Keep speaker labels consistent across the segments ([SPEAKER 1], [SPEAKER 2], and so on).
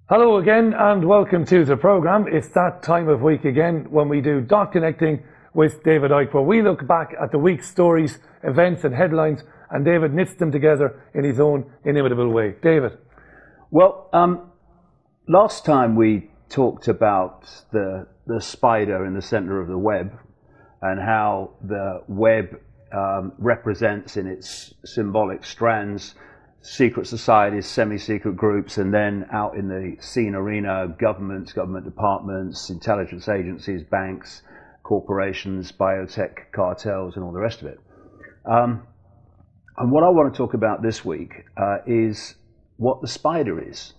[SPEAKER 1] Hello again and welcome to the programme. It's that time of week again when we do Dot Connecting with David Icke, where we look back at the week's stories, events and headlines, and David knits them together in his own inimitable way. David.
[SPEAKER 2] Well, last time we talked about the spider in the centre of the web and how the web represents in its symbolic strands secret societies, semi-secret groups, and then out in the scene arena, governments, government departments, intelligence agencies, banks, corporations, biotech cartels, and all the rest of it. And what I want to talk about this week is what the spider is.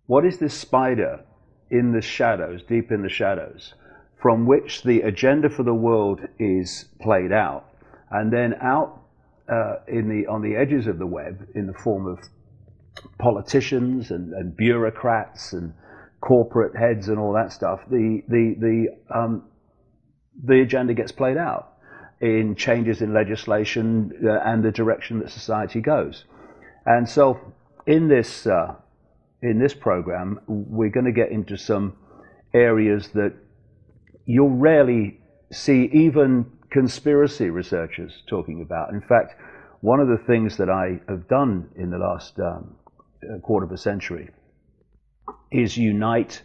[SPEAKER 2] What is this spider in the shadows, deep in the shadows, from which the agenda for the world is played out, and then out on the edges of the web in the form of politicians and bureaucrats and corporate heads and all that stuff, the agenda gets played out in changes in legislation and the direction that society goes. And so in this program, we're going to get into some areas that you'll rarely see even conspiracy researchers talking about. In fact, one of the things that I have done in the last quarter of a century is unite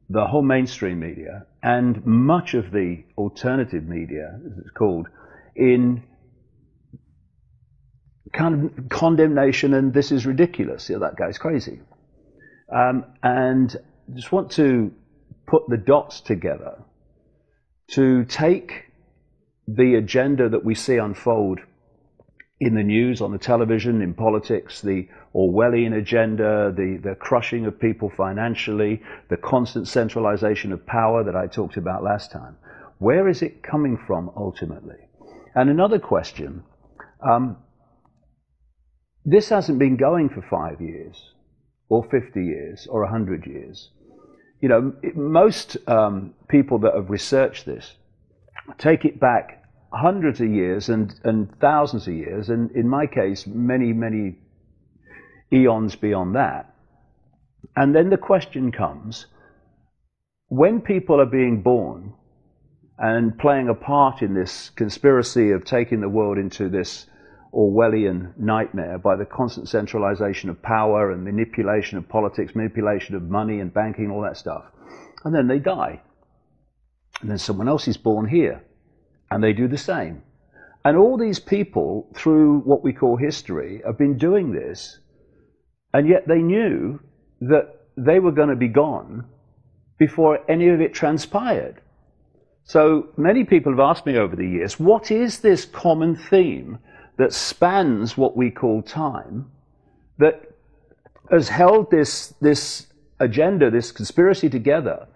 [SPEAKER 2] the whole mainstream media and much of the alternative media, as it's called, in kind of condemnation and this is ridiculous, that guy's crazy. And just want to put the dots together to take the agenda that we see unfold in the news, on the television, in politics, the Orwellian agenda, the crushing of people financially, the constant centralization of power that I talked about last time. Where is it coming from ultimately? And another question, this hasn't been going for 5 years or 50 years or 100 years. You know, most people that have researched this take it back hundreds of years and thousands of years, and in my case, many, many eons beyond that. And then the question comes, when people are being born and playing a part in this conspiracy of taking the world into this Orwellian nightmare by the constant centralization of power and manipulation of politics, manipulation of money and banking, all that stuff, and then they die. And then someone else is born here, and they do the same. And all these people, through what we call history, have been doing this, and yet they knew that they were going to be gone before any of it transpired. So many people have asked me over the years, what is this common theme that spans what we call time, that has held this agenda, this conspiracy together,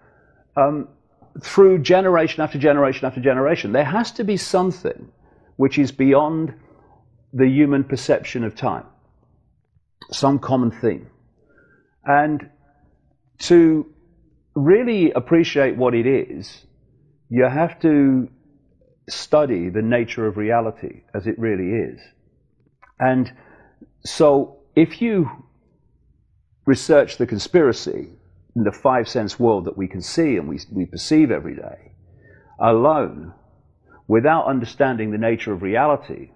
[SPEAKER 2] through generation after generation after generation? There has to be something which is beyond the human perception of time, some common theme. And to really appreciate what it is, you have to study the nature of reality as it really is. And so if you research the conspiracy in the five-sense world that we can see and we perceive every day, alone, without understanding the nature of reality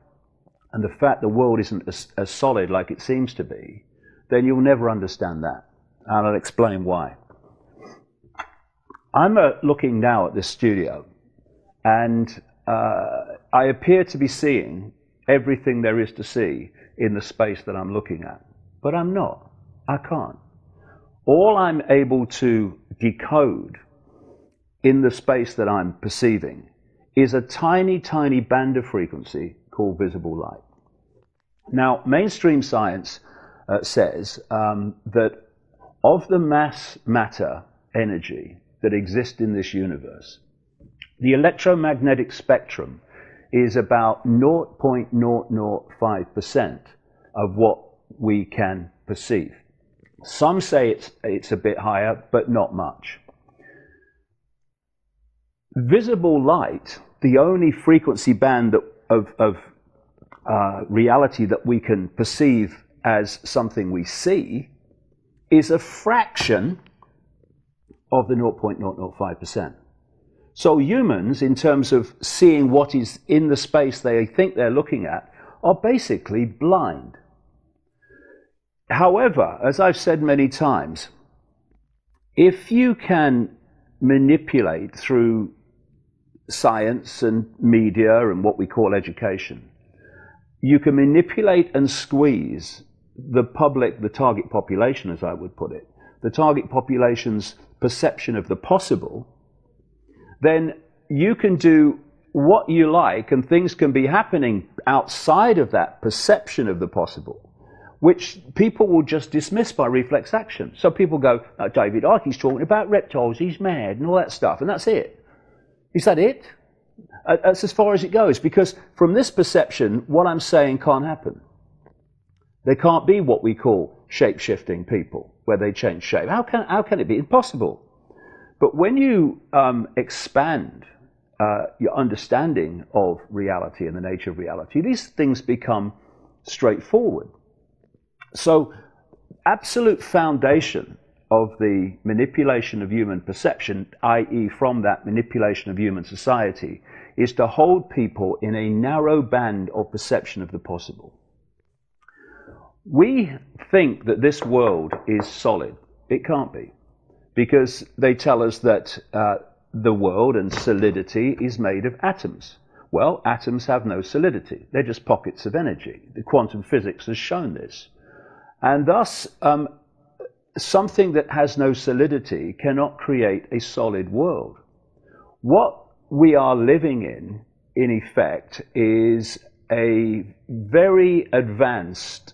[SPEAKER 2] and the fact the world isn't as solid like it seems to be, then you'll never understand that. And I'll explain why. I'm looking now at this studio, and I appear to be seeing everything there is to see in the space that I'm looking at. But I'm not. I can't. All I'm able to decode in the space that I'm perceiving is a tiny, tiny band of frequency called visible light. Now, mainstream science says that of the mass matter energy that exists in this universe, the electromagnetic spectrum is about 0.005% of what we can perceive. Some say it's a bit higher, but not much. Visible light, the only frequency band of reality that we can perceive as something we see, is a fraction of the 0.005%. So humans, in terms of seeing what is in the space they think they're looking at, are basically blind. However, as I've said many times, if you can manipulate through science and media and what we call education, you can manipulate and squeeze the public, the target population, as I would put it, the target population's perception of the possible, then you can do what you like and things can be happening outside of that perception of the possible, which people will just dismiss by reflex action. So people go, oh, David Icke's talking about reptiles, he's mad, and all that stuff, and that's it. Is that it? That's as far as it goes, because from this perception, what I'm saying can't happen. There can't be what we call shape-shifting people, where they change shape. How can it be? Impossible. But when you expand your understanding of reality and the nature of reality, these things become straightforward. So, absolute foundation of the manipulation of human perception, i.e. from that manipulation of human society, is to hold people in a narrow band of perception of the possible. We think that this world is solid. It can't be, because they tell us that the world and solidity is made of atoms. Well, atoms have no solidity. They're just pockets of energy. The quantum physics has shown this. And thus, something that has no solidity cannot create a solid world. What we are living in effect, is a very advanced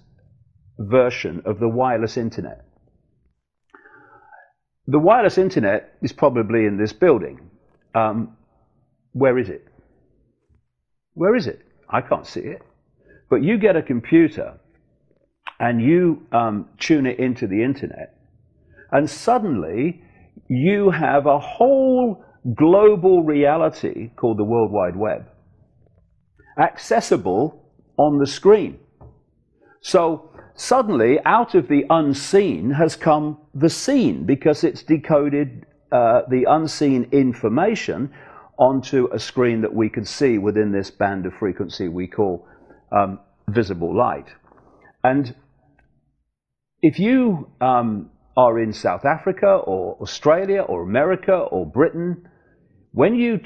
[SPEAKER 2] version of the wireless internet. The wireless internet is probably in this building. Where is it? Where is it? I can't see it. But you get a computer and you tune it into the internet, and suddenly you have a whole global reality called the World Wide Web, accessible on the screen. So suddenly, out of the unseen has come the seen, because it's decoded the unseen information onto a screen that we can see within this band of frequency we call visible light. And if you are in South Africa or Australia or America or Britain, when you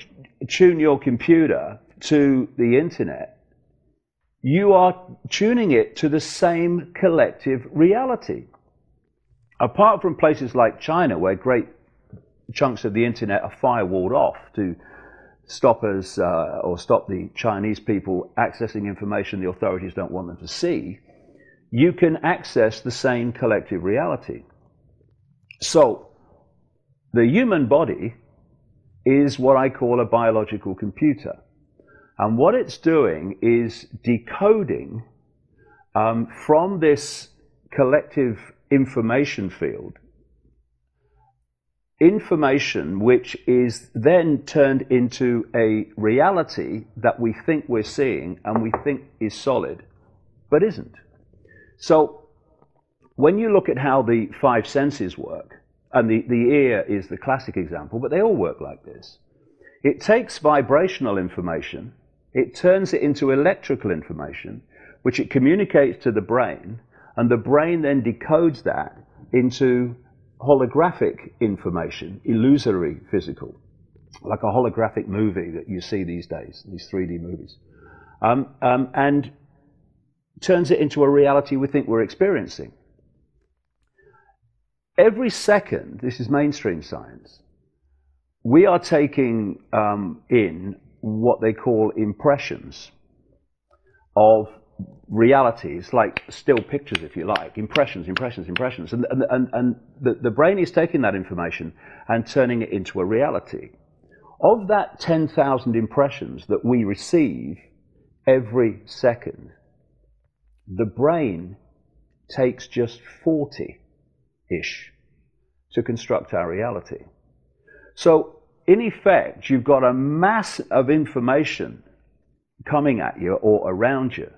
[SPEAKER 2] tune your computer to the internet, you are tuning it to the same collective reality. Apart from places like China, where great chunks of the internet are firewalled off to stop us or stop the Chinese people accessing information the authorities don't want them to see, you can access the same collective reality. So, the human body is what I call a biological computer. And what it's doing is decoding from this collective information field, information which is then turned into a reality that we think we're seeing and we think is solid, but isn't. So, when you look at how the five senses work, and the ear is the classic example, but they all work like this. It takes vibrational information, it turns it into electrical information, which it communicates to the brain, and the brain then decodes that into holographic information, illusory physical, like a holographic movie that you see these days, these 3D movies, and turns it into a reality we think we're experiencing. Every second, this is mainstream science, we are taking in what they call impressions of realities, like still pictures, if you like, impressions. And the brain is taking that information and turning it into a reality. Of that 10,000 impressions that we receive every second, the brain takes just 40-ish to construct our reality. So, in effect, you've got a mass of information coming at you or around you,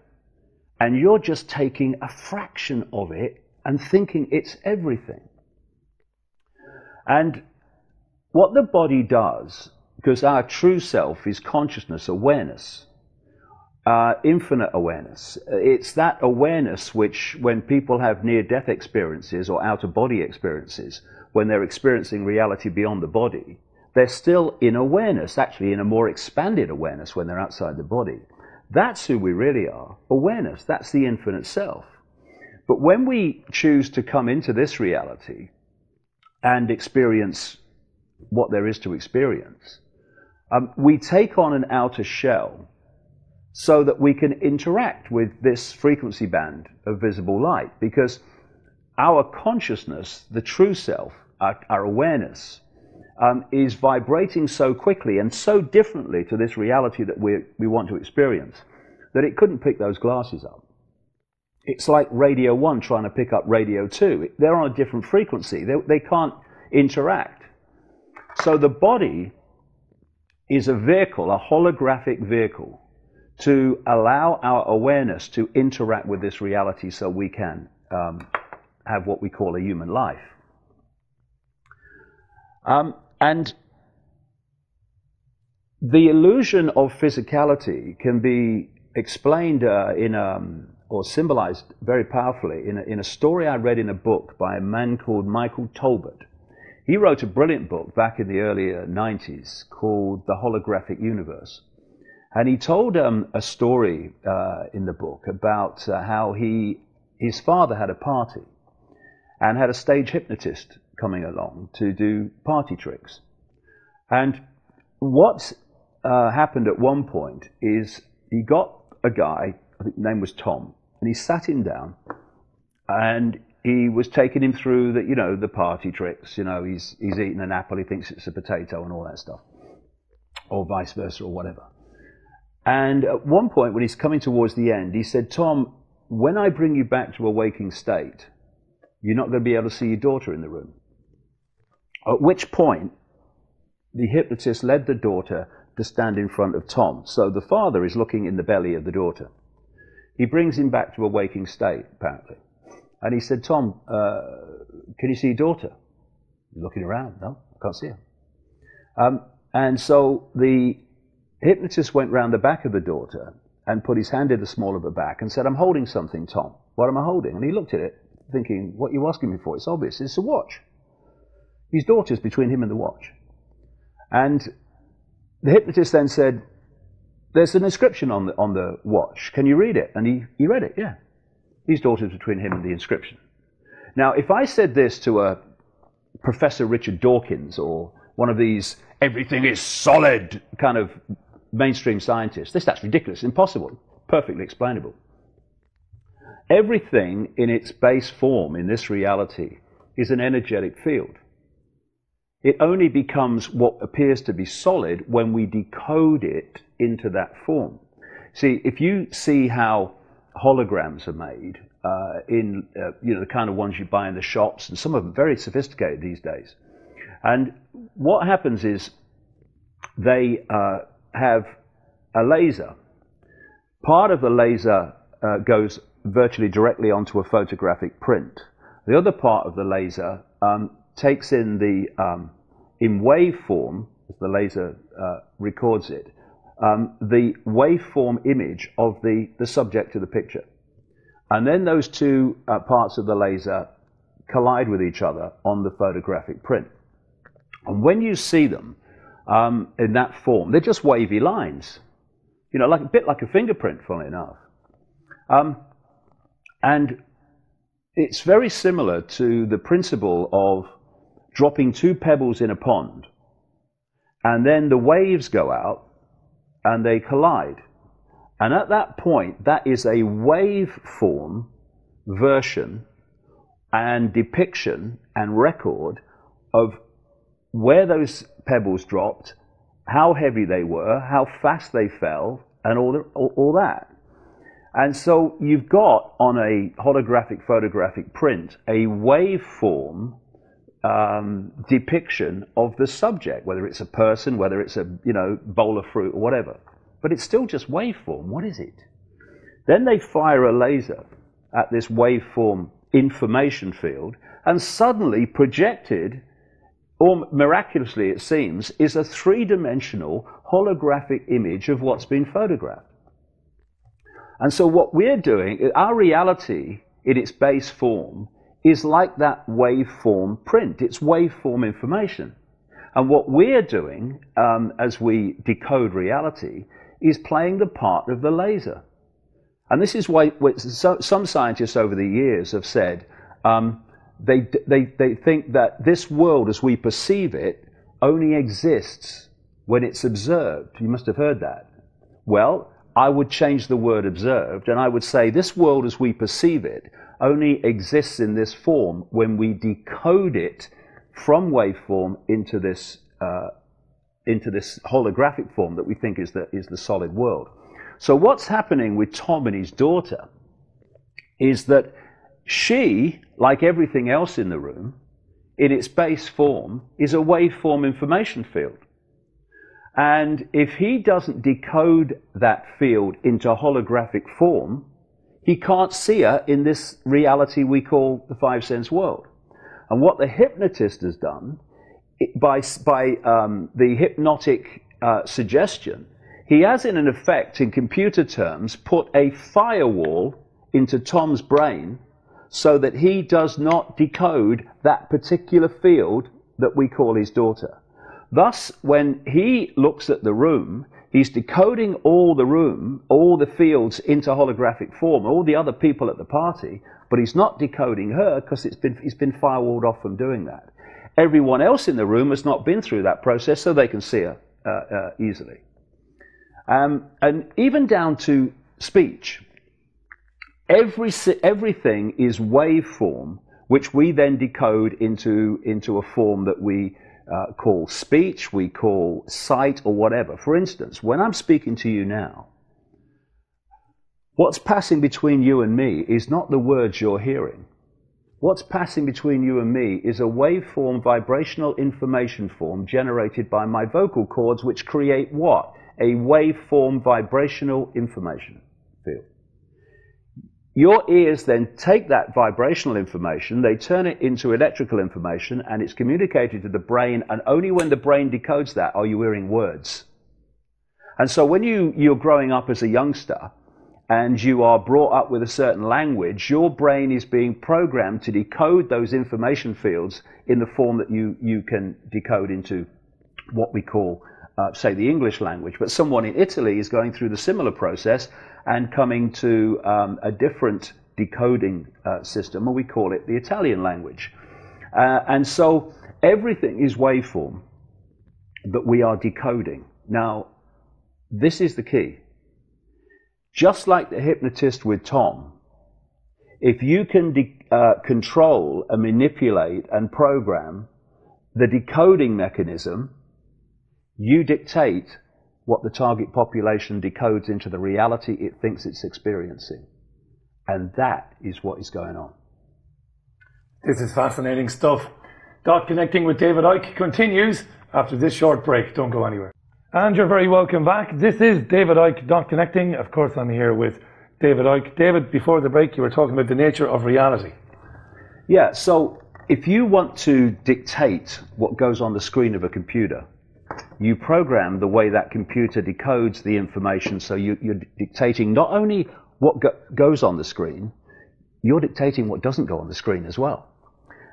[SPEAKER 2] and you're just taking a fraction of it and thinking it's everything. And what the body does, because our true self is consciousness, awareness, infinite awareness. It's that awareness which, when people have near-death experiences or out-of-body experiences, when they're experiencing reality beyond the body, they're still in awareness, actually in a more expanded awareness when they're outside the body. That's who we really are, awareness. That's the infinite self. But when we choose to come into this reality and experience what there is to experience, we take on an outer shell so that we can interact with this frequency band of visible light, because our consciousness, the true self, our awareness, is vibrating so quickly and so differently to this reality that we want to experience that it couldn't pick those glasses up. It's like radio 1 trying to pick up radio 2. They're on a different frequency. They can't interact. So the body is a vehicle, a holographic vehicle, to allow our awareness to interact with this reality so we can have what we call a human life. And the illusion of physicality can be explained or symbolized very powerfully in a story I read in a book by a man called Michael Tolbert. He wrote a brilliant book back in the earlier 90s called The Holographic Universe. And he told a story in the book about how his father had a party and had a stage hypnotist coming along to do party tricks. And what happened at one point is he got a guy, I think his name was Tom, and he sat him down and he was taking him through the party tricks. He's eating an apple, he thinks it's a potato and all that stuff, or vice versa or whatever. And at one point, when he's coming towards the end, he said, "Tom, when I bring you back to a waking state, you're not going to be able to see your daughter in the room." At which point, the hypnotist led the daughter to stand in front of Tom. So the father is looking in the belly of the daughter. He brings him back to a waking state, apparently. And he said, "Tom, can you see your daughter?" He's looking around. "No, I can't see her." And so the hypnotist went round the back of the daughter and put his hand in the small of her back and said, "I'm holding something, Tom. What am I holding?" And he looked at it, thinking, "What are you asking me for? It's obvious. It's a watch." His daughter's between him and the watch. And the hypnotist then said, "There's an inscription on the watch. Can you read it?" And he read it, yeah. His daughter's between him and the inscription. Now, if I said this to a Professor Richard Dawkins or one of these everything is solid kind of mainstream scientists, that's ridiculous, impossible, perfectly explainable. Everything in its base form in this reality is an energetic field. It only becomes what appears to be solid when we decode it into that form. See, if you see how holograms are made the kind of ones you buy in the shops, and some of them very sophisticated these days. And what happens is they have a laser. Part of the laser goes virtually directly onto a photographic print. The other part of the laser takes in in waveform, as the laser records it, the waveform image of the subject of the picture. And then those two parts of the laser collide with each other on the photographic print. And when you see them in that form, they're just wavy lines, like a bit like a fingerprint, funnily enough. And it's very similar to the principle of dropping two pebbles in a pond, and then the waves go out and they collide. And at that point, that is a waveform version and depiction and record of where those pebbles dropped, how heavy they were, how fast they fell, and all that. And so you've got on a holographic photographic print a waveform depiction of the subject, whether it's a person, whether it's a bowl of fruit or whatever. But it's still just waveform. What is it? Then they fire a laser at this waveform information field, and suddenly projected, or miraculously it seems, is a three-dimensional holographic image of what's been photographed. And so what we're doing, our reality in its base form is like that waveform print. It's waveform information. And what we're doing as we decode reality is playing the part of the laser. And this is why some scientists over the years have said they think that this world as we perceive it only exists when it's observed. You must have heard that. Well, I would change the word observed, and I would say this world as we perceive it only exists in this form when we decode it from waveform into this holographic form that we think is the solid world. So what's happening with Tom and his daughter is that she, like everything else in the room, in its base form, is a waveform information field. And if he doesn't decode that field into holographic form, he can't see her in this reality we call the five sense world. And what the hypnotist has done, by the hypnotic suggestion, he has in effect, in computer terms, put a firewall into Tom's brain so that he does not decode that particular field that we call his daughter. Thus, when he looks at the room, he's decoding all the fields into holographic form, all the other people at the party, but he's not decoding her because he's been firewalled off from doing that. Everyone else in the room has not been through that process, so they can see her easily. And even down to speech, everything is waveform, which we then decode into a form that we call speech, we call sight, or whatever. For instance, when I'm speaking to you now, what's passing between you and me is not the words you're hearing. What's passing between you and me is a waveform, vibrational information form generated by my vocal cords, which create what? A waveform, vibrational information field. Your ears then take that vibrational information, they turn it into electrical information, and it's communicated to the brain, and only when the brain decodes that are you hearing words. And so when you're growing up as a youngster, and you are brought up with a certain language, your brain is being programmed to decode those information fields in the form that you can decode into what we call, say, the English language. But someone in Italy is going through the similar process and coming to a different decoding system, and we call it the Italian language. And so everything is waveform that we are decoding. Now, this is the key. Just like the hypnotist with Tom, if you can control and manipulate and program the decoding mechanism, you dictate what the target population decodes into the reality it thinks it's experiencing. And that is what is going on.
[SPEAKER 1] This is fascinating stuff. Dot Connecting with David Icke continues after this short break. Don't go anywhere. And you're very welcome back. This is David Icke, Dot Connecting. Of course, I'm here with David Icke. David, before the break, you were talking about the nature of reality.
[SPEAKER 2] Yeah, so if you want to dictate what goes on the screen of a computer, you program the way that computer decodes the information, so you're dictating not only what goes on the screen, you're dictating what doesn't go on the screen as well.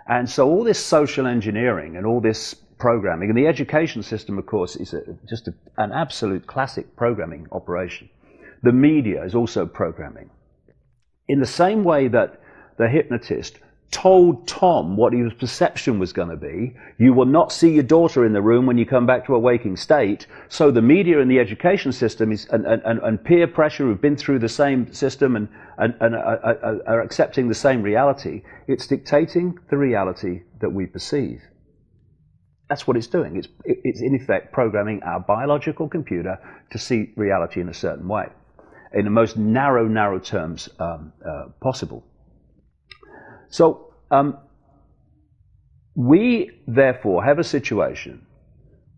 [SPEAKER 2] And so all this social engineering and all this programming, and the education system, of course, is just an absolute classic programming operation. The media is also programming. In the same way that the hypnotist told Tom what his perception was going to be, you will not see your daughter in the room when you come back to a waking state, so the media and the education system is, and peer pressure who've been through the same system and are accepting the same reality, it's dictating the reality that we perceive. That's what it's doing. It's in effect programming our biological computer to see reality in a certain way, in the most narrow terms possible. So we therefore have a situation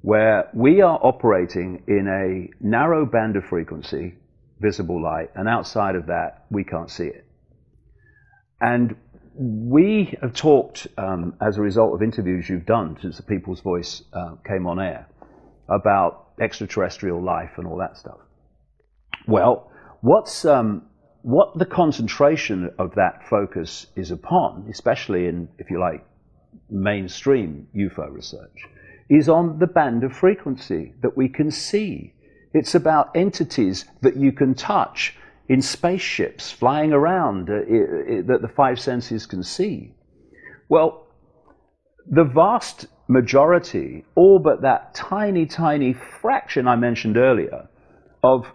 [SPEAKER 2] where we are operating in a narrow band of frequency, visible light, and outside of that we can't see it. And we have talked, as a result of interviews you've done since the People's Voice came on air, about extraterrestrial life and all that stuff. Well, what the concentration of that focus is upon, especially in, if you like, mainstream UFO research, is on the band of frequency that we can see. It's about entities that you can touch in spaceships flying around that the five senses can see. Well, the vast majority, all but that tiny, tiny fraction I mentioned earlier, of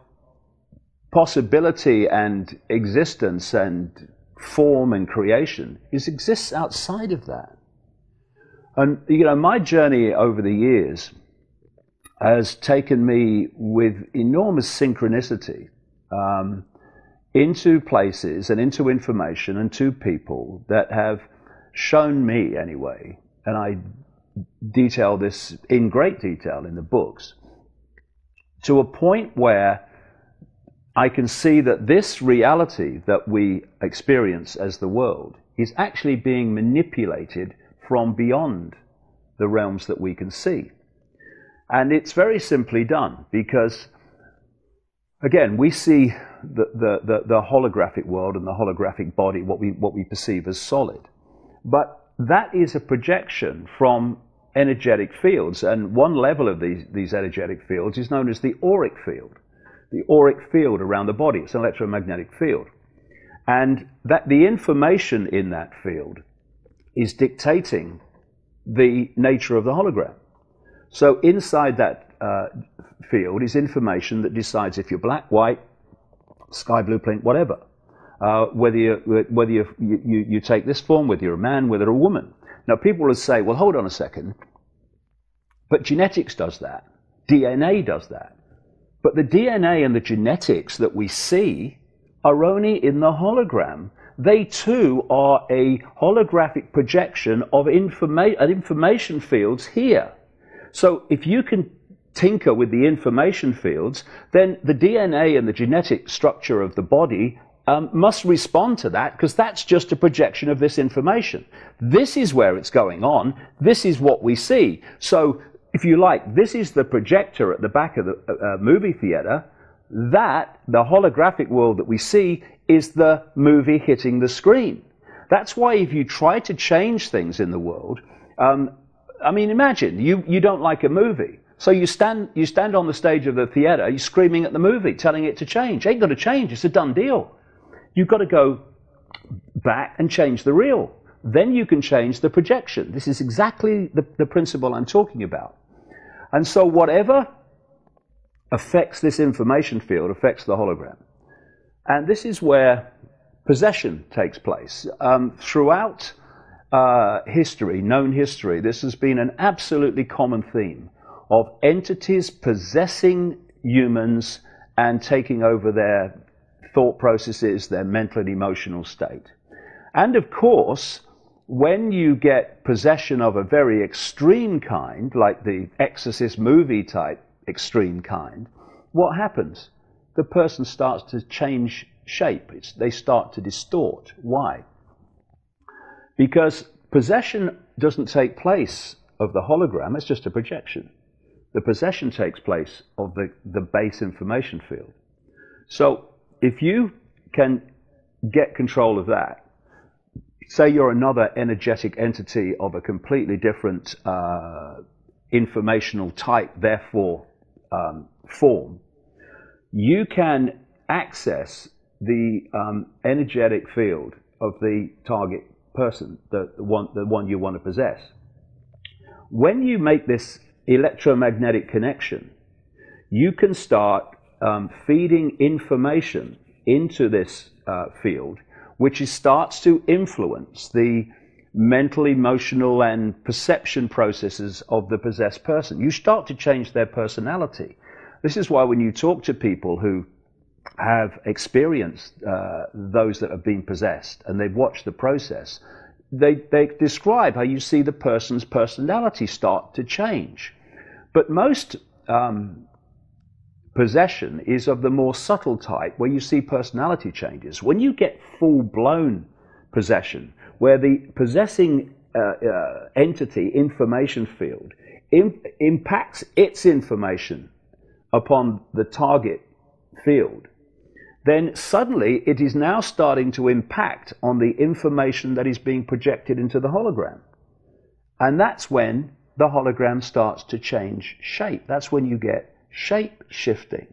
[SPEAKER 2] possibility and existence and form and creation exists outside of that. And, you know, my journey over the years has taken me with enormous synchronicity into places and into information and to people that have shown me, anyway, and I detail this in great detail in the books, to a point where I can see that this reality that we experience as the world is actually being manipulated from beyond the realms that we can see. And it's very simply done because, again, we see the holographic world and the holographic body, what we perceive as solid. But that is a projection from energetic fields, and one level of these energetic fields is known as the auric field. The auric field around the body, it's an electromagnetic field. And that the information in that field is dictating the nature of the hologram. So inside that field is information that decides if you're black, white, sky blue, pink, whatever. Whether you take this form, whether you're a man, whether you're a woman. Now people will say, well, hold on a second, but genetics does that. DNA does that. But the DNA and the genetics that we see are only in the hologram. They too are a holographic projection of information fields here. So if you can tinker with the information fields, then the DNA and the genetic structure of the body must respond to that, because that's just a projection of this information. This is where it's going on. This is what we see. So if you like, this is the projector at the back of the movie theater. That, the holographic world that we see, is the movie hitting the screen. That's why if you try to change things in the world, I mean, imagine you don't like a movie. So you stand on the stage of the theater, you're screaming at the movie, telling it to change. Ain't got to change, it's a done deal. You've got to go back and change the reel. Then you can change the projection. This is exactly the principle I'm talking about. And so whatever affects this information field affects the hologram. And this is where possession takes place. Throughout history, known history, this has been an absolutely common theme of entities possessing humans and taking over their thought processes, their mental and emotional state. And of course, when you get possession of a very extreme kind, like the Exorcist movie type extreme kind, what happens? The person starts to change shape. They start to distort. Why? Because possession doesn't take place of the hologram, it's just a projection. The possession takes place of the base information field. So if you can get control of that, say you're another energetic entity of a completely different informational type, therefore form, you can access the energetic field of the target person, the one you want to possess. When you make this electromagnetic connection, you can start feeding information into this field, which starts to influence the mental, emotional, and perception processes of the possessed person. You start to change their personality. This is why when you talk to people who have experienced those that have been possessed and they've watched the process, they describe how you see the person's personality start to change. But most possession is of the more subtle type, where you see personality changes. When you get full-blown possession, where the possessing entity, information field, impacts its information upon the target field, then suddenly it is now starting to impact on the information that is being projected into the hologram. And that's when the hologram starts to change shape. That's when you get shape shifting.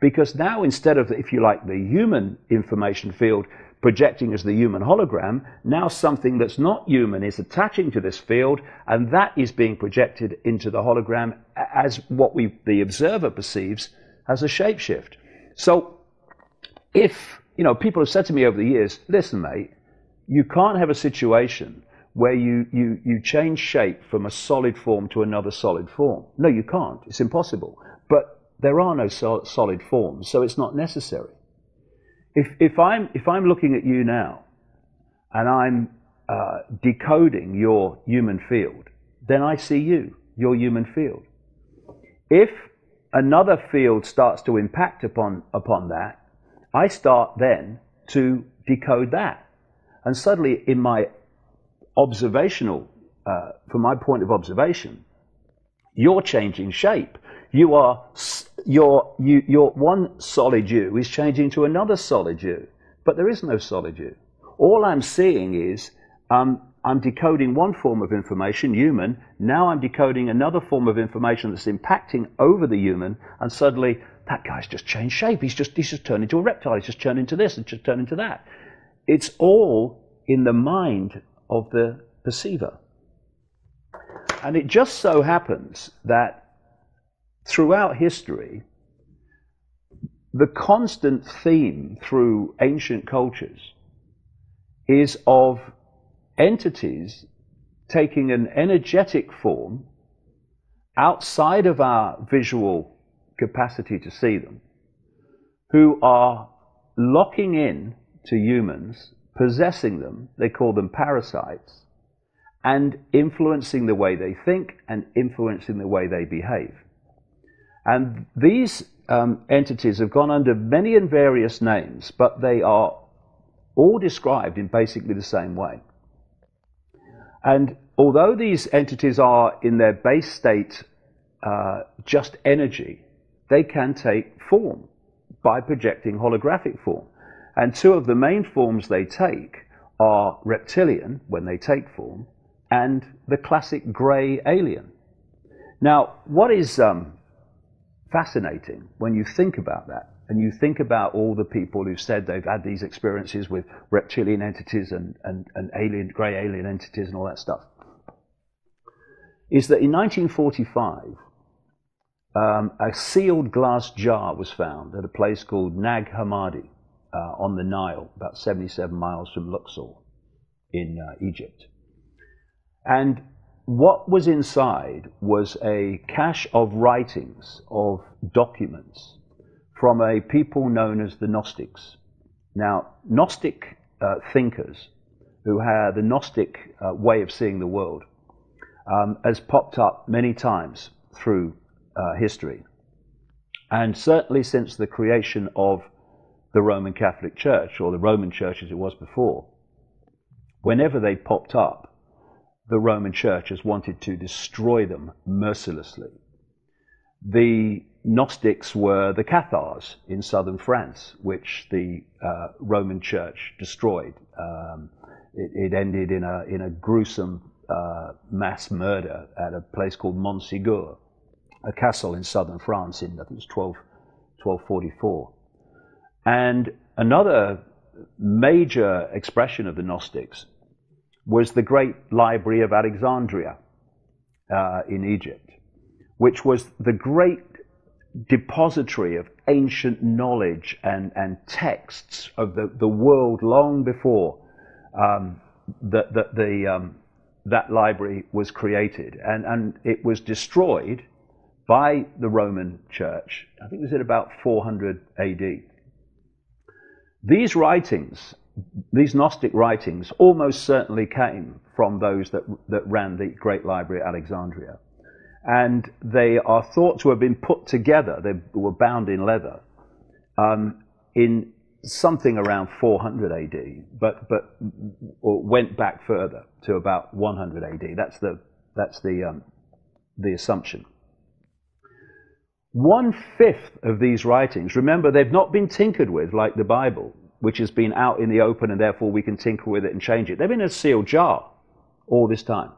[SPEAKER 2] Because now, instead of, if you like, the human information field projecting as the human hologram, now something that's not human is attaching to this field, and that is being projected into the hologram as what the observer perceives as a shapeshift. So if, people have said to me over the years, listen, mate, you can't have a situation where you change shape from a solid form to another solid form. No, you can't. It's impossible. But there are no solid forms, so it's not necessary. If I'm looking at you now and I'm decoding your human field, then I see you, your human field. If another field starts to impact upon that, I start then to decode that. And suddenly in my observational, from my point of observation, you're changing shape. Your one solid you is changing to another solid you, but there is no solid you. All I'm seeing is I'm decoding one form of information, human. Now I'm decoding another form of information that's impacting over the human, and suddenly that guy's just changed shape. He's just turned into a reptile. He's just turned into this and just turned into that. It's all in the mind of the perceiver. And it just so happens that throughout history, the constant theme through ancient cultures is of entities taking an energetic form outside of our visual capacity to see them, who are locking in to humans, possessing them, they call them parasites, and influencing the way they think and influencing the way they behave. And these entities have gone under many and various names, but they are all described in basically the same way. And although these entities are in their base state just energy, they can take form by projecting holographic form. And two of the main forms they take are reptilian, when they take form, and the classic grey alien. Now, what is fascinating when you think about that, and you think about all the people who said they've had these experiences with reptilian entities and alien, grey alien entities and all that stuff, is that in 1945, a sealed glass jar was found at a place called Nag Hammadi on the Nile, about 77 miles from Luxor in Egypt. And what was inside was a cache of writings, of documents, from a people known as the Gnostics. Now, Gnostic thinkers who had the Gnostic way of seeing the world has popped up many times through history. And certainly since the creation of the Roman Catholic Church, or the Roman Church as it was before, whenever they popped up, the Roman Church has wanted to destroy them mercilessly. The Gnostics were the Cathars in southern France, which the Roman Church destroyed. It ended in a gruesome mass murder at a place called Montségur, a castle in southern France in, I think it was 1244. And another major expression of the Gnostics was the great library of Alexandria in Egypt, which was the great depository of ancient knowledge and texts of the world long before that library was created. And it was destroyed by the Roman Church, I think it was at about 400 AD. These writings, these Gnostic writings, almost certainly came from those that ran the Great Library at Alexandria. And they are thought to have been put together, they were bound in leather, in something around 400 AD, but went back further to about 100 AD. That's the assumption. 1/5 of these writings, remember, they've not been tinkered with like the Bible, which has been out in the open and therefore we can tinker with it and change it. They've been in a sealed jar all this time.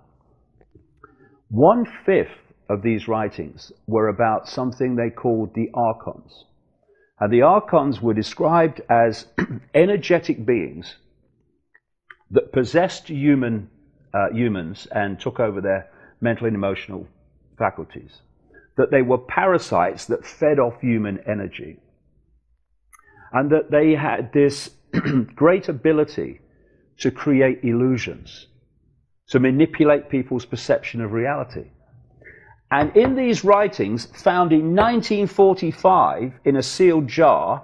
[SPEAKER 2] 1/5 of these writings were about something they called the archons. And the archons were described as energetic beings that possessed humans and took over their mental and emotional faculties. That they were parasites that fed off human energy. And that they had this great ability to create illusions, to manipulate people's perception of reality. And in these writings, found in 1945 in a sealed jar,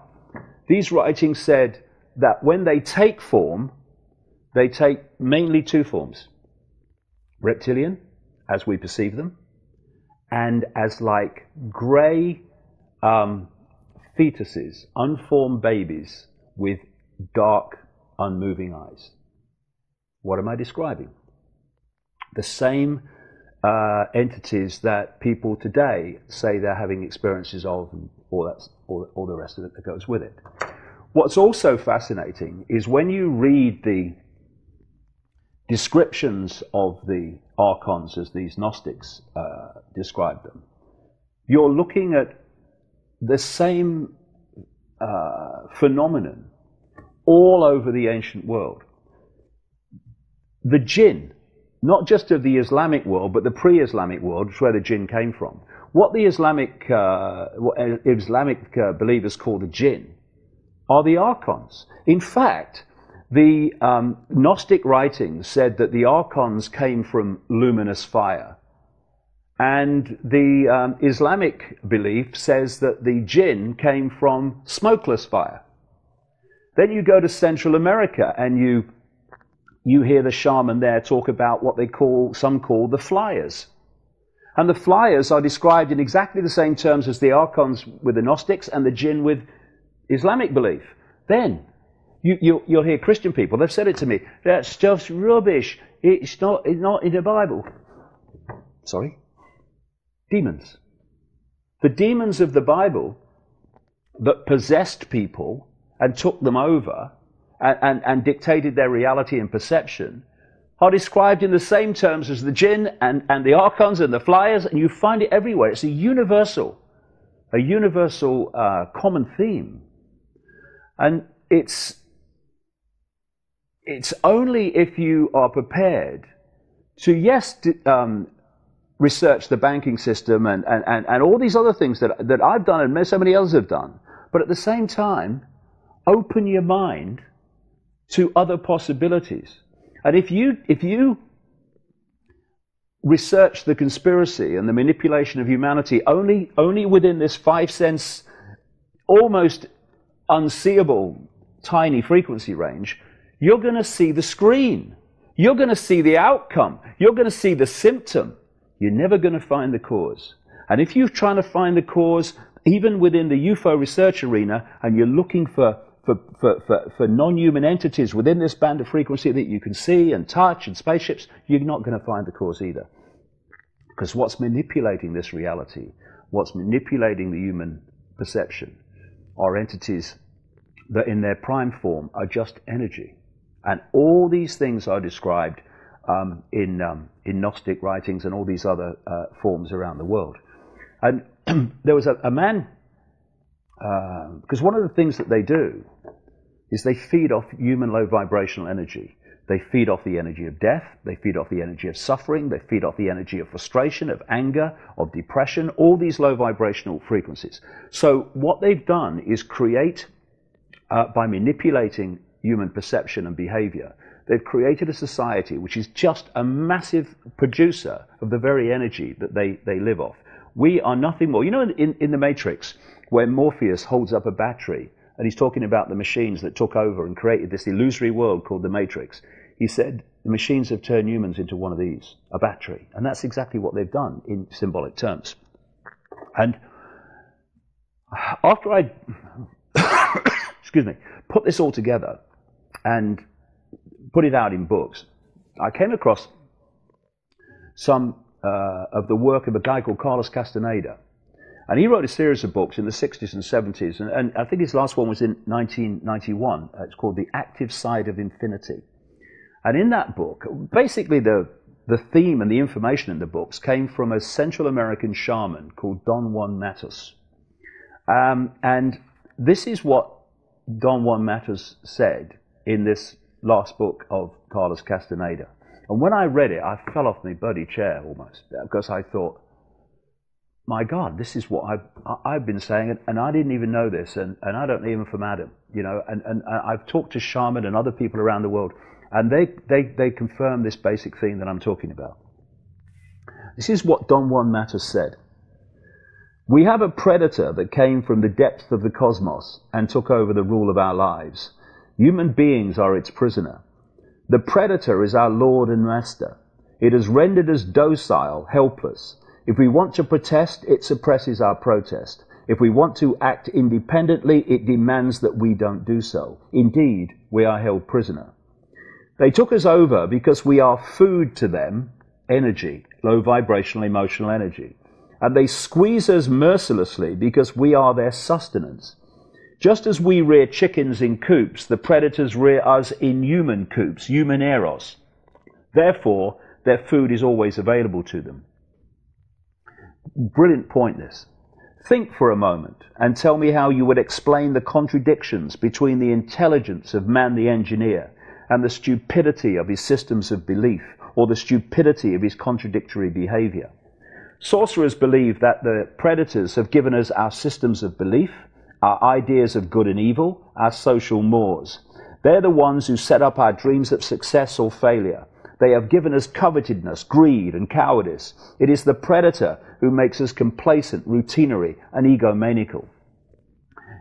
[SPEAKER 2] these writings said that when they take form, they take mainly two forms. Reptilian, as we perceive them, and as like grey fetuses, unformed babies with dark, unmoving eyes. What am I describing? The same entities that people today say they're having experiences of, and all the rest of it that goes with it. What's also fascinating is when you read the descriptions of the archons as these Gnostics describe them, you're looking at the same phenomenon all over the ancient world. The jinn, not just of the Islamic world, but the pre-Islamic world, which is where the jinn came from. What the Islamic believers call the jinn are the archons. In fact, the Gnostic writings said that the archons came from luminous fire. And the Islamic belief says that the jinn came from smokeless fire. Then you go to Central America and you hear the shaman there talk about what some call the flyers. And the flyers are described in exactly the same terms as the archons with the Gnostics and the jinn with Islamic belief. Then you'll hear Christian people, they've said it to me, that stuff's rubbish, it's not in the Bible. Sorry? Demons. The demons of the Bible that possessed people and took them over and dictated their reality and perception are described in the same terms as the jinn and the archons and the flyers, and you find it everywhere. It's a universal common theme. And it's only if you are prepared to, research the banking system and all these other things that I've done and so many others have done, but at the same time, open your mind to other possibilities. And if you research the conspiracy and the manipulation of humanity only within this 5 sense, almost unseeable, tiny frequency range, you're going to see the screen. You're going to see the outcome. You're going to see the symptom. You're never going to find the cause. And if you're trying to find the cause, even within the UFO research arena, and you're looking for non-human entities within this band of frequency that you can see and touch and spaceships, you're not going to find the cause either. Because what's manipulating this reality, what's manipulating the human perception, are entities that in their prime form are just energy. And all these things are described in Gnostic writings and all these other forms around the world. And there was a man, because one of the things that they do is they feed off human low vibrational energy. They feed off the energy of death, they feed off the energy of suffering, they feed off the energy of frustration, of anger, of depression, all these low vibrational frequencies. So what they've done is create, by manipulating human perception and behavior, they've created a society which is just a massive producer of the very energy that they live off. We are nothing more. You know, in the Matrix, where Morpheus holds up a battery, and he's talking about the machines that took over and created this illusory world called the Matrix. He said, the machines have turned humans into one of these, a battery. And that's exactly what they've done in symbolic terms. And after I put this all together and put it out in books, I came across some of the work of a guy called Carlos Castaneda. And he wrote a series of books in the 60s and 70s, and I think his last one was in 1991. It's called The Active Side of Infinity. And in that book, basically the theme and the information in the books came from a Central American shaman called Don Juan Matus. And this is what Don Juan Matus said in this last book of Carlos Castaneda. And when I read it, I fell off my bloody chair almost, because I thought, my God, this is what I've been saying, and I didn't even know this, and I don't even from Adam, you know, and I've talked to shaman and other people around the world, and they confirm this basic theme that I'm talking about. This is what Don Juan Matus said. We have a predator that came from the depths of the cosmos and took over the rule of our lives. Human beings are its prisoner. The predator is our lord and master. It has rendered us docile, helpless. If we want to protest, it suppresses our protest. If we want to act independently, it demands that we don't do so. Indeed, we are held prisoner. They took us over because we are food to them, energy, low vibrational emotional energy. And they squeeze us mercilessly because we are their sustenance. Just as we rear chickens in coops, the predators rear us in human coops, human eros. Therefore, their food is always available to them. Brilliant point, this. Think for a moment and tell me how you would explain the contradictions between the intelligence of man the engineer and the stupidity of his systems of belief, or the stupidity of his contradictory behavior. Sorcerers believe that the predators have given us our systems of belief, our ideas of good and evil, our social mores. They're the ones who set up our dreams of success or failure. They have given us covetousness, greed, and cowardice. It is the predator who makes us complacent, routinary, and egomaniacal.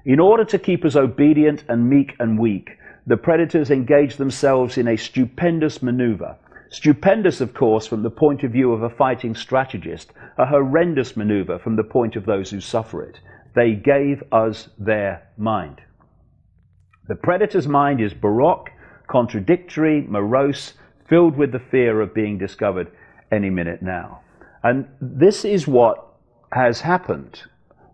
[SPEAKER 2] In order to keep us obedient and meek and weak, the predators engage themselves in a stupendous maneuver. Stupendous, of course, from the point of view of a fighting strategist, a horrendous maneuver from the point of those who suffer it. They gave us their mind. The predator's mind is baroque, contradictory, morose, filled with the fear of being discovered any minute now. And this is what has happened.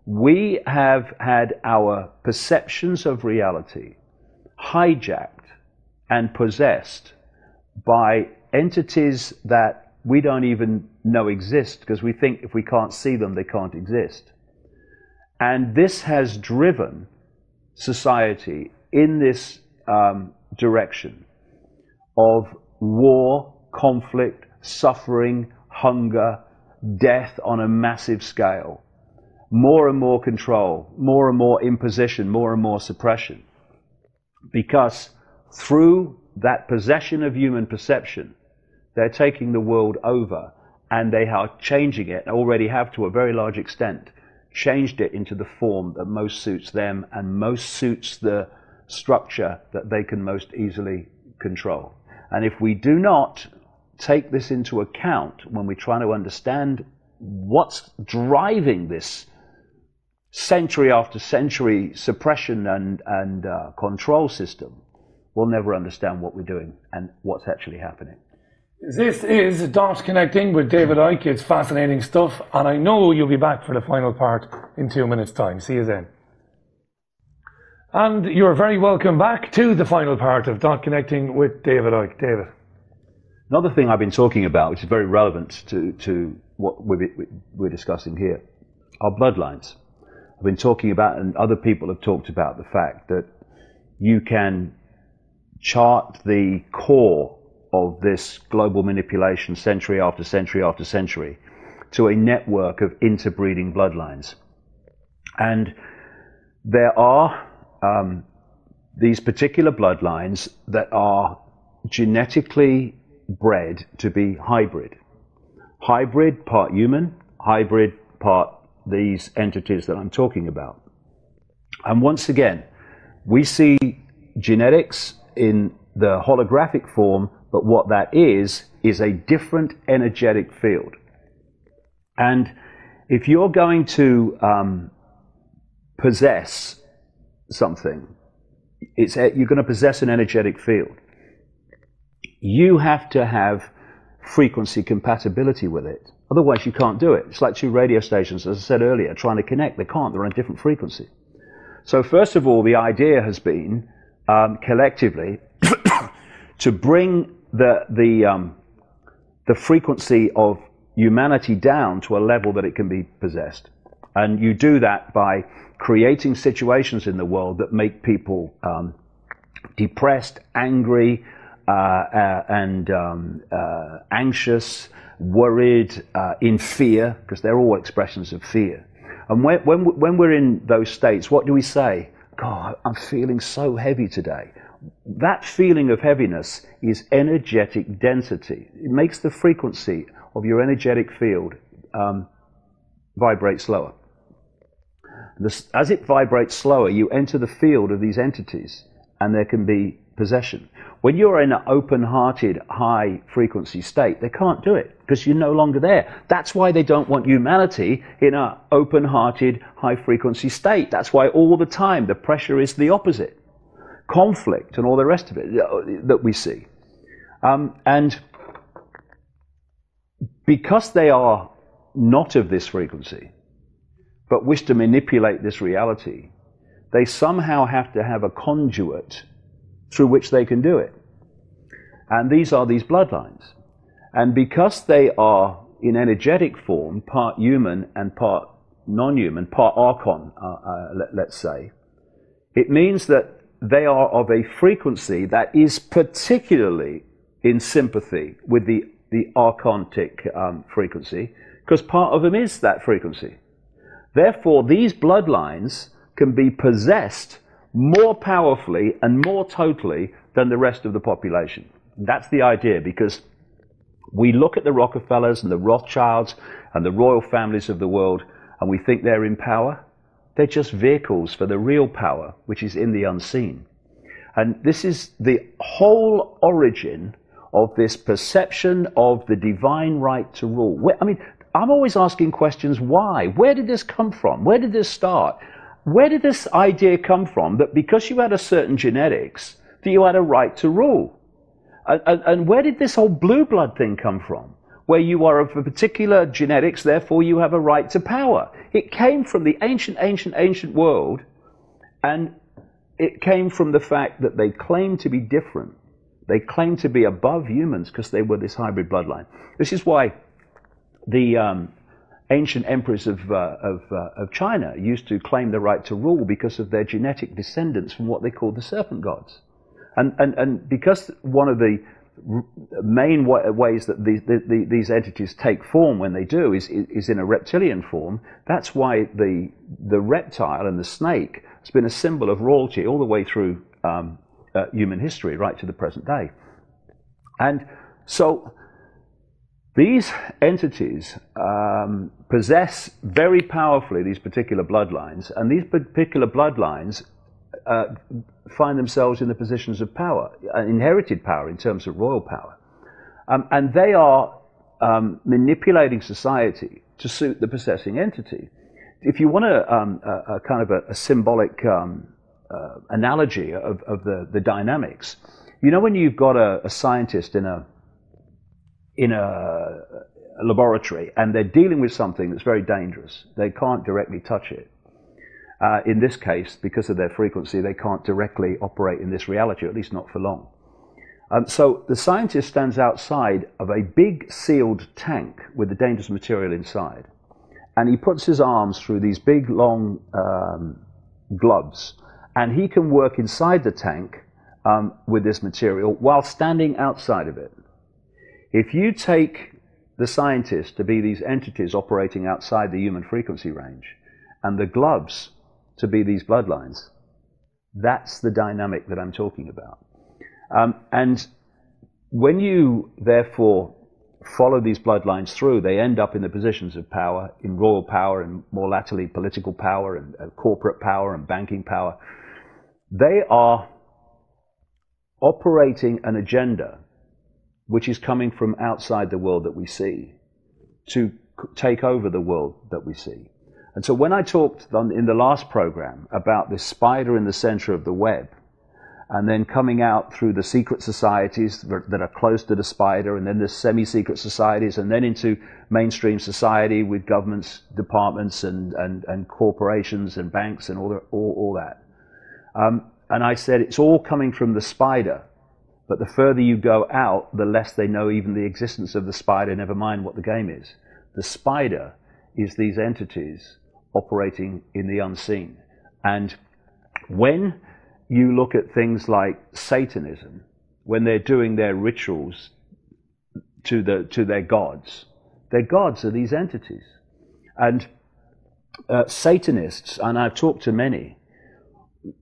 [SPEAKER 2] We have had our perceptions of reality hijacked and possessed by entities that we don't even know exist, because we think if we can't see them, they can't exist. And this has driven society in this direction of war, conflict, suffering, hunger, death on a massive scale, more and more control, more and more imposition, more and more suppression. Because through that possession of human perception, they're taking the world over, and they are changing it, already have to a very large extent, changed it into the form that most suits them and most suits the structure that they can most easily control. And if we do not take this into account when we're trying to understand what's driving this century after century suppression and control system, we'll never understand what we're doing and what's actually happening.
[SPEAKER 1] This is Dot Connecting with David Icke. It's fascinating stuff, and I know you'll be back for the final part in 2 minutes' time. See you then. And you're very welcome back to the final part of Dot Connecting with David Icke. David.
[SPEAKER 2] Another thing I've been talking about, which is very relevant to what we're discussing here, are bloodlines. I've been talking about, and other people have talked about, the fact that you can chart the core of this global manipulation century after century after century to a network of interbreeding bloodlines. And there are these particular bloodlines that are genetically bred to be hybrid. Hybrid, part human, hybrid, part these entities that I'm talking about. And once again, we see genetics in the holographic form, but what that is a different energetic field. And if you're going to possess something, you're going to possess an energetic field. You have to have frequency compatibility with it. Otherwise, you can't do it. It's like two radio stations, as I said earlier, trying to connect. They can't. They're on a different frequency. So first of all, the idea has been, collectively, to bring the frequency of humanity down to a level that it can be possessed. And you do that by creating situations in the world that make people depressed, angry, and anxious, worried, in fear, because they're all expressions of fear. And when we're in those states, what do we say? God, I'm feeling so heavy today. That feeling of heaviness is energetic density. It makes the frequency of your energetic field vibrate slower. As it vibrates slower, you enter the field of these entities, and there can be possession. When you're in an open-hearted, high-frequency state, they can't do it, because you're no longer there. That's why they don't want humanity in an open-hearted, high-frequency state. That's why all the time the pressure is the opposite. Conflict and all the rest of it that we see. And because they are not of this frequency, but wish to manipulate this reality, they somehow have to have a conduit through which they can do it. And these are these bloodlines. And because they are in energetic form, part human and part non-human, part archon, let's say, it means that they are of a frequency that is particularly in sympathy with the archontic frequency, because part of them is that frequency. Therefore, these bloodlines can be possessed more powerfully and more totally than the rest of the population. That's the idea, because we look at the Rockefellers and the Rothschilds and the royal families of the world, and we think they're in power. They're just vehicles for the real power, which is in the unseen. And this is the whole origin of this perception of the divine right to rule. I'm always asking questions, why? Where did this come from? Where did this start? Where did this idea come from that because you had a certain genetics, that you had a right to rule? And where did this whole blue blood thing come from? Where you are of a particular genetics, therefore you have a right to power. It came from the ancient world, and it came from the fact that they claimed to be different. They claimed to be above humans because they were this hybrid bloodline. This is why the ancient emperors of China used to claim the right to rule, because of their genetic descendants from what they called the serpent gods. And because one of the main ways that these entities take form when they do is in a reptilian form, that's why the reptile and the snake has been a symbol of royalty all the way through human history, right to the present day. And so these entities possess very powerfully these particular bloodlines, and these particular bloodlines find themselves in the positions of power, inherited power in terms of royal power. And they are manipulating society to suit the possessing entity. If you want a kind of a symbolic analogy of the dynamics, you know when you've got a scientist in a laboratory and they're dealing with something that's very dangerous, they can't directly touch it. In this case, because of their frequency, they can't directly operate in this reality, or at least not for long. So the scientist stands outside of a big sealed tank with the dangerous material inside, and he puts his arms through these big, long gloves, and he can work inside the tank with this material while standing outside of it. If you take the scientist to be these entities operating outside the human frequency range, and the gloves to be these bloodlines, that's the dynamic that I'm talking about. And when you, therefore, follow these bloodlines through, they end up in the positions of power, in royal power, and more latterly political power, and corporate power, and banking power. They are operating an agenda which is coming from outside the world that we see to take over the world that we see. And so when I talked in the last program about this spider in the center of the web, and then coming out through the secret societies that are close to the spider, and then the semi-secret societies, and then into mainstream society with governments, departments, and corporations and banks and all that. And I said it's all coming from the spider, but the further you go out, the less they know even the existence of the spider, never mind what the game is. The spider is these entities operating in the unseen. And when you look at things like Satanism, when they're doing their rituals to their gods are these entities. And Satanists, and I've talked to many,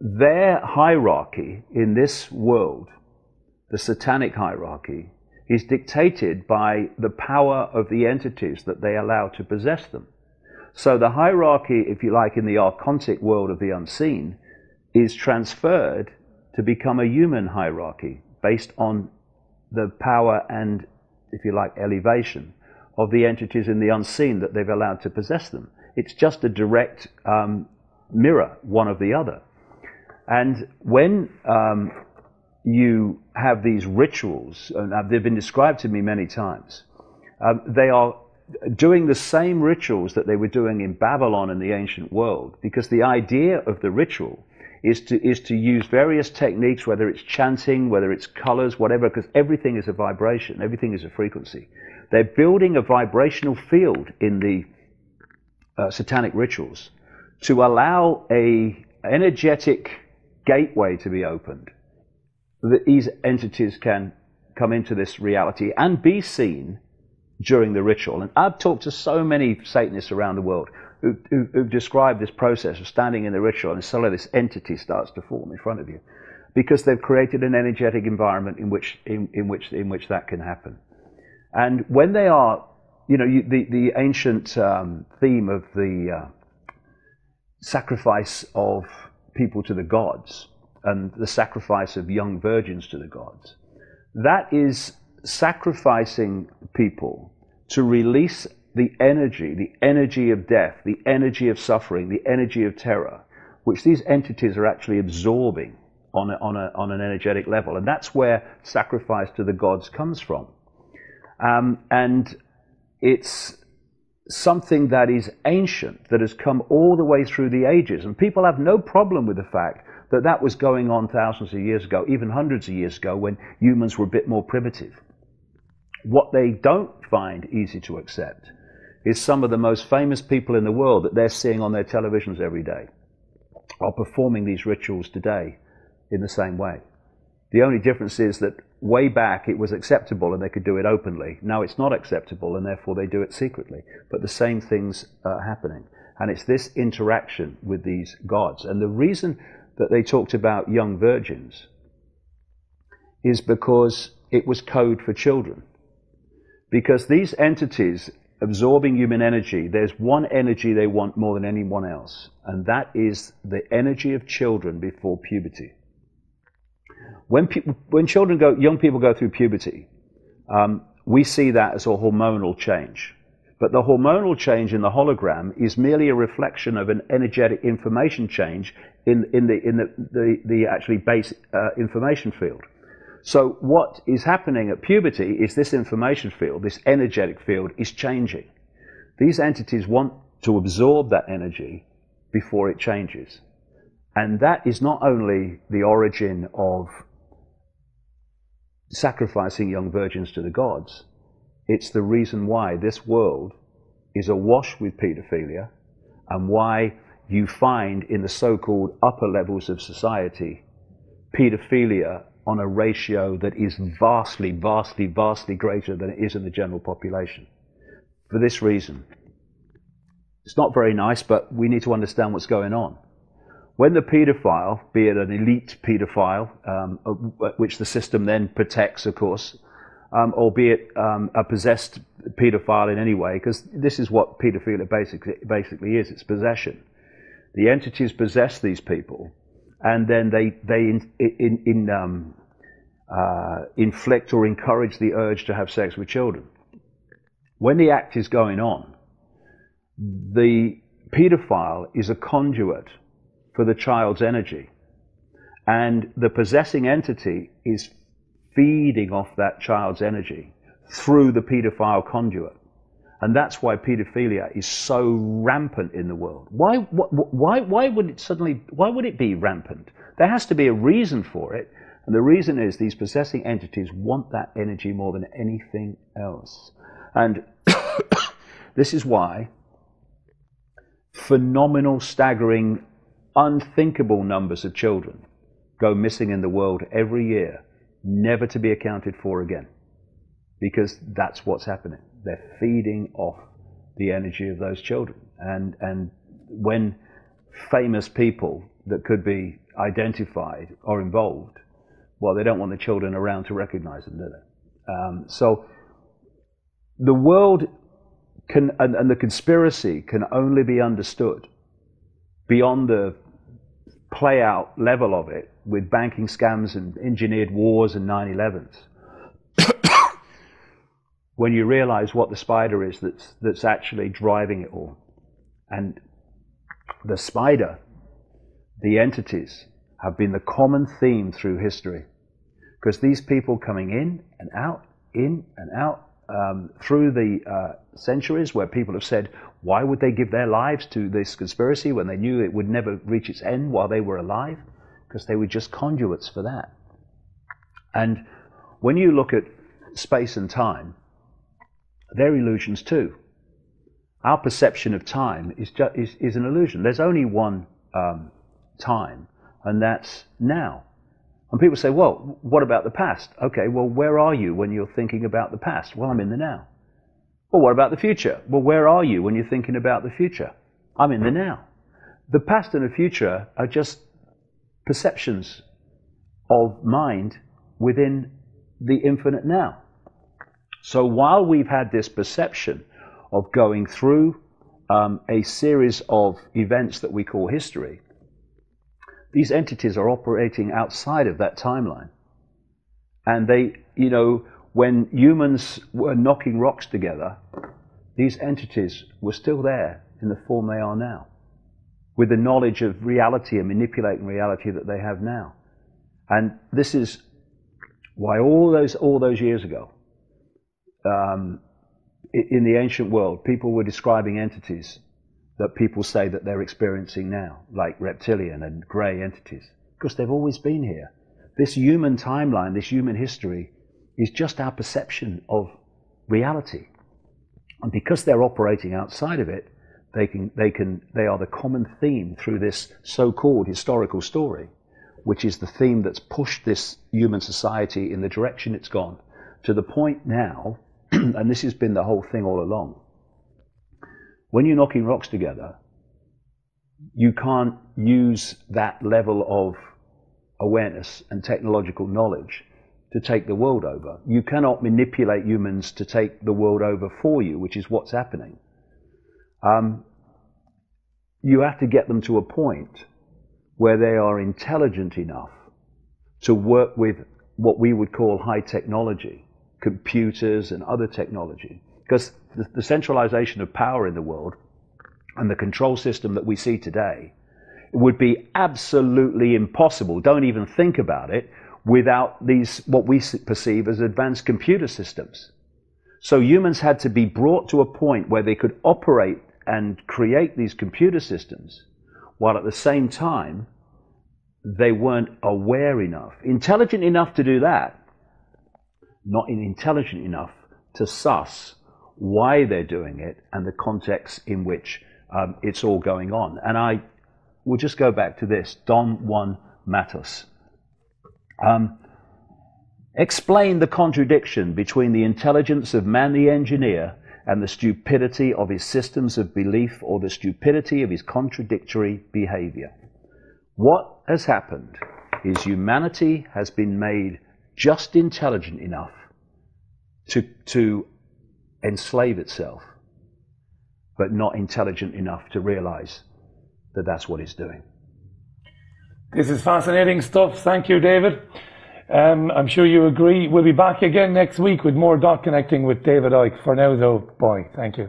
[SPEAKER 2] their hierarchy in this world, the satanic hierarchy, is dictated by the power of the entities that they allow to possess them. So the hierarchy, if you like, in the archontic world of the unseen is transferred to become a human hierarchy based on the power and, if you like, elevation of the entities in the unseen that they've allowed to possess them. It's just a direct mirror, one of the other. And when you have these rituals, and they've been described to me many times, they are doing the same rituals that they were doing in Babylon in the ancient world, because the idea of the ritual is to use various techniques, whether it's chanting, whether it's colors, whatever, because everything is a vibration, everything is a frequency. They're building a vibrational field in the satanic rituals to allow a energetic gateway to be opened, that these entities can come into this reality and be seen during the ritual. And I've talked to so many Satanists around the world who've described this process of standing in the ritual and suddenly this entity starts to form in front of you, because they've created an energetic environment in which that can happen. And when they are, the ancient theme of the sacrifice of people to the gods and the sacrifice of young virgins to the gods, that is sacrificing people to release the energy of death, the energy of suffering, the energy of terror, which these entities are actually absorbing on an energetic level. And that's where sacrifice to the gods comes from. And it's something that is ancient, that has come all the way through the ages. And people have no problem with the fact that that was going on thousands of years ago, even hundreds of years ago, when humans were a bit more primitive. What they don't find easy to accept is some of the most famous people in the world that they're seeing on their televisions every day are performing these rituals today in the same way. The only difference is that way back it was acceptable and they could do it openly. Now it's not acceptable and therefore they do it secretly. But the same things are happening. And it's this interaction with these gods. And the reason that they talked about young virgins is because it was code for children. Because these entities absorbing human energy, there's one energy they want more than anyone else, and that is the energy of children before puberty. When young people go through puberty, we see that as a hormonal change. But the hormonal change in the hologram is merely a reflection of an energetic information change in the actually base information field. So what is happening at puberty is this information field, this energetic field, is changing. These entities want to absorb that energy before it changes. And that is not only the origin of sacrificing young virgins to the gods, it's the reason why this world is awash with paedophilia, and why you find in the so-called upper levels of society paedophilia on a ratio that is vastly, vastly, vastly greater than it is in the general population. For this reason, it's not very nice, but we need to understand what's going on. When the paedophile, be it an elite paedophile, which the system then protects, of course, or be it a possessed paedophile in any way, because this is what paedophilia basically is, it's possession. The entities possess these people, and then they inflict or encourage the urge to have sex with children. When the act is going on, the paedophile is a conduit for the child's energy. And the possessing entity is feeding off that child's energy through the paedophile conduit. And that's why paedophilia is so rampant in the world. Why would it be rampant? There has to be a reason for it. And the reason is these possessing entities want that energy more than anything else. And this is why phenomenal, staggering, unthinkable numbers of children go missing in the world every year, never to be accounted for again. Because that's what's happening. They're feeding off the energy of those children. And when famous people that could be identified are involved, well, they don't want the children around to recognize them, do they? So the world can, and the conspiracy can only be understood beyond the play-out level of it with banking scams and engineered wars and 9/11s. When you realize what the spider is that's actually driving it all. And the spider, the entities, have been the common theme through history. Because these people coming in and out, through the centuries where people have said, why would they give their lives to this conspiracy when they knew it would never reach its end while they were alive? Because they were just conduits for that. And when you look at space and time, they're illusions too. Our perception of time is an illusion. There's only one time, and that's now. And people say, well, what about the past? Okay, well, where are you when you're thinking about the past? Well, I'm in the now. Well, what about the future? Well, where are you when you're thinking about the future? I'm in the now. The past and the future are just perceptions of mind within the infinite now. So while we've had this perception of going through a series of events that we call history, these entities are operating outside of that timeline. And they, you know, when humans were knocking rocks together, these entities were still there in the form they are now, with the knowledge of reality and manipulating reality that they have now. And this is why all those years ago, in the ancient world, people were describing entities that people say that they're experiencing now, like reptilian and grey entities, because they've always been here. This human timeline, this human history, is just our perception of reality. And because they're operating outside of it, they are the common theme through this so-called historical story, which is the theme that's pushed this human society in the direction it's gone, to the point now, and this has been the whole thing all along, when you're knocking rocks together, you can't use that level of awareness and technological knowledge to take the world over. You cannot manipulate humans to take the world over for you, which is what's happening. You have to get them to a point where they are intelligent enough to work with what we would call high technology, computers and other technology. Because the centralization of power in the world and the control system that we see today would be absolutely impossible, don't even think about it, without these, what we perceive as advanced computer systems. So humans had to be brought to a point where they could operate and create these computer systems, while at the same time, they weren't aware enough, intelligent enough to do that, not intelligent enough to suss why they're doing it and the context in which it's all going on. And I will just go back to this, Don Juan Matos. Explain the contradiction between the intelligence of man the engineer and the stupidity of his systems of belief, or the stupidity of his contradictory behavior. What has happened is humanity has been made just intelligent enough to enslave itself, but not intelligent enough to realize that that's what it's doing.
[SPEAKER 1] This is fascinating stuff. Thank you, David. I'm sure you agree. We'll be back again next week with more dot connecting with David Icke. For now, though, bye. Thank you.